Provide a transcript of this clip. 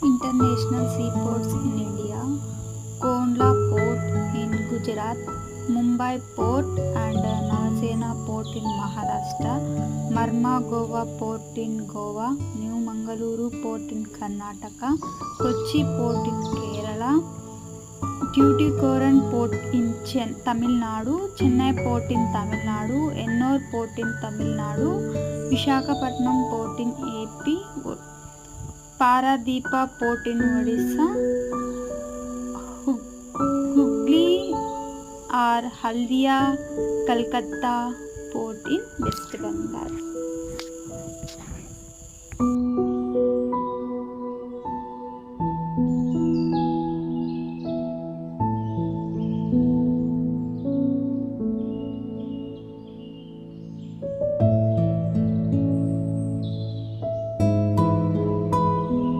International seaports in India: Kondla Port in Gujarat, Mumbai Port and Navasena Port in Maharashtra, Marmagova Port in Goa, New Mangaluru Port in Karnataka, Kochi Port in Kerala, Tuticorin Port in Tamil Nadu, Chennai Port in Tamil Nadu, Ennore Port in Tamil Nadu, Vishakhapatnam Port in AP, Paradeepa Port in Odisha, Hooghly or Haldia Calcutta Port in West Bengal.